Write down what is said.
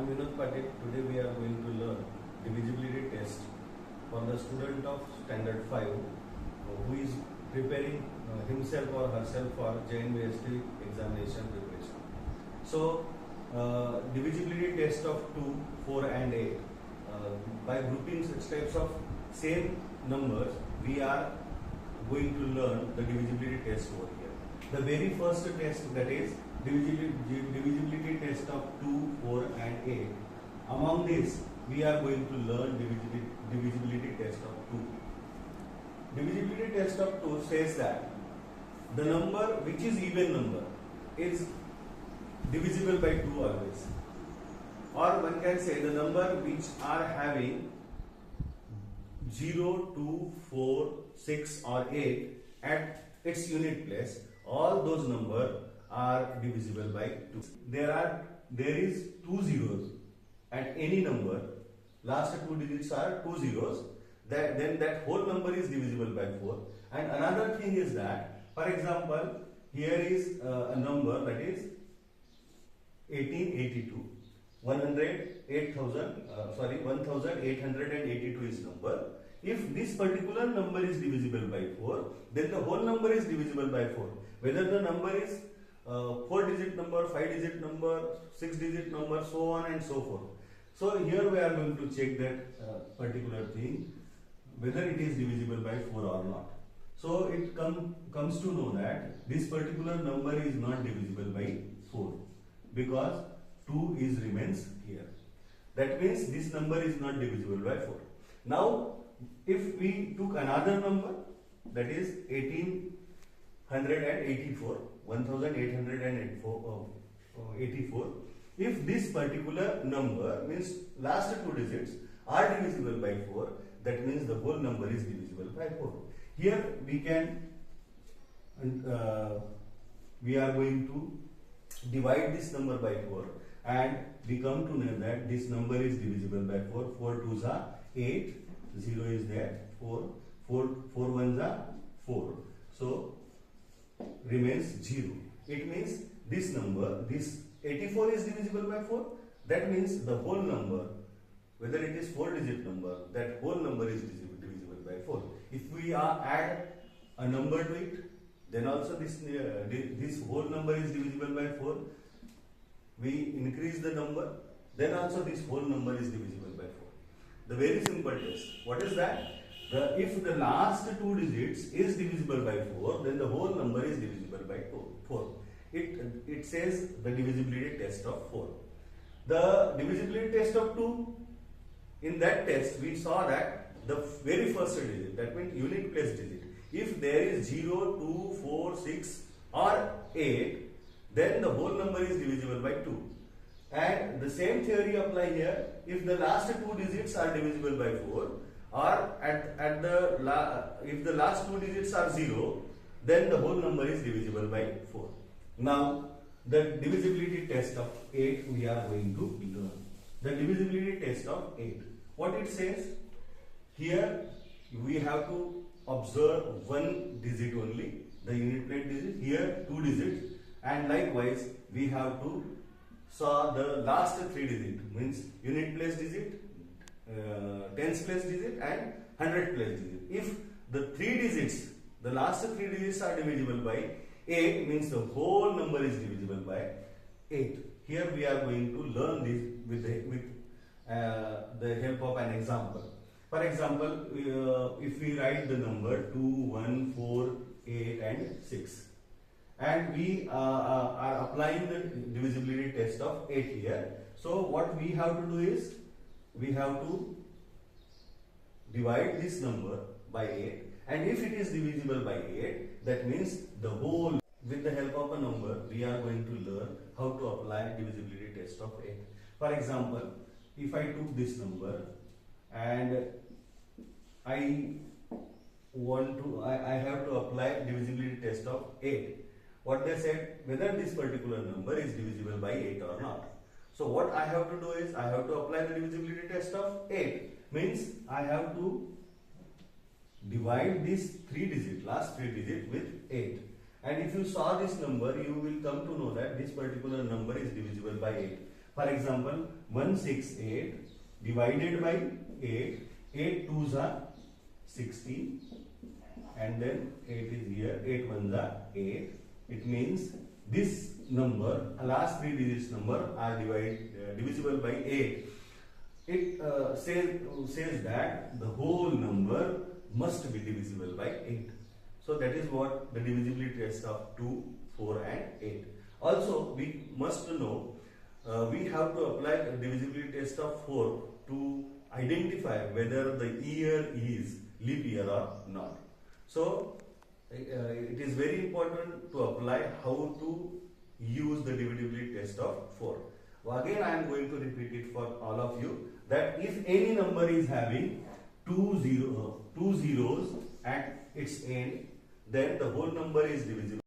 Today we are going to learn divisibility test for the student of standard 5 who is preparing himself or herself for JNVST examination preparation. So, divisibility test of 2, 4 and 8. By grouping such types of same numbers, we are going to learn the divisibility test over here. The very first test, that is divisibility test of 2, 4 and 8. Among this, we are going to learn divisibility test of 2. Divisibility test of 2 says that the number which is even number is divisible by 2 always. Or one can say the number which are having 0, 2, 4, 6 or 8 at its unit place, all those numbers are divisible by 2. There is 2 zeros at any number, last 2 digits are 2 zeros, then that whole number is divisible by 4. And another thing is that, for example, here is a number that is 1882. 1882 is number. If this particular number is divisible by 4, then the whole number is divisible by 4. Whether the number is 4-digit number, 5-digit number, 6-digit number, so on and so forth. So here we are going to check that particular thing, whether it is divisible by 4 or not. So it comes to know that this particular number is not divisible by 4 because 2 remains here. That means this number is not divisible by 4. Now, if we took another number, that is 1884, if this particular number means last 2 digits are divisible by 4, that means the whole number is divisible by 4. Here we are going to divide this number by 4 and we come to know that this number is divisible by 4. 4 2s are 8, 0 is there, 4 1s are 4. So remains 0. It means this number, this 84 is divisible by 4. That means the whole number, whether it is 4-digit number, that whole number is divisible by 4. If we add a number to it, then also this whole number is divisible by 4. We increase the number, then also this whole number is divisible by 4. The very simple test. What is that? If the last 2 digits is divisible by 4, then the whole number is divisible by 4. It says the divisibility test of 4. The divisibility test of 2, in that test we saw that the very first digit, that means unit place digit, if there is 0, 2, 4, 6 or 8, then the whole number is divisible by 2. And the same theory apply here. If the last 2 digits are divisible by 4, or if the last 2 digits are 0, then the whole number is divisible by 4. Now, the divisibility test of 8 we are going to learn. The divisibility test of 8. What it says? Here we have to observe 1 digit only, the unit place digit. Here 2 digits, and likewise we have to saw the last 3 digit, means unit place digit, tens place digit and 100 place digit. If the 3 digits, the last 3 digits are divisible by 8, means the whole number is divisible by 8. Here we are going to learn this with the help of an example. For example, if we write the number 2, 1, 4, 8 and 6. And we are applying the divisibility test of 8 here. So what we have to do is, we have to divide this number by 8, and if it is divisible by 8, that means the whole, with the help of a number, we are going to learn how to apply divisibility test of 8. For example, if I took this number and I have to apply divisibility test of 8. What they said, whether this particular number is divisible by 8 or not. So what I have to do is, I have to apply the divisibility test of 8. Means I have to divide this 3 digit, last 3 digit with 8. And if you saw this number, you will come to know that this particular number is divisible by 8. For example, 168 divided by 8, 8 2s are 16, and then 8 is here, 8 1s are 8. It means this number, last 3 digits number are divisible by 8. It says that the whole number must be divisible by 8. So that is what the divisibility test of 2, 4 and 8. Also, we must know we have to apply the divisibility test of 4 to identify whether the year is leap year or not. So it is very important to apply how to use the divisibility test of 4. Again, I am going to repeat it for all of you, that if any number is having two zeros at its end, then the whole number is divisible.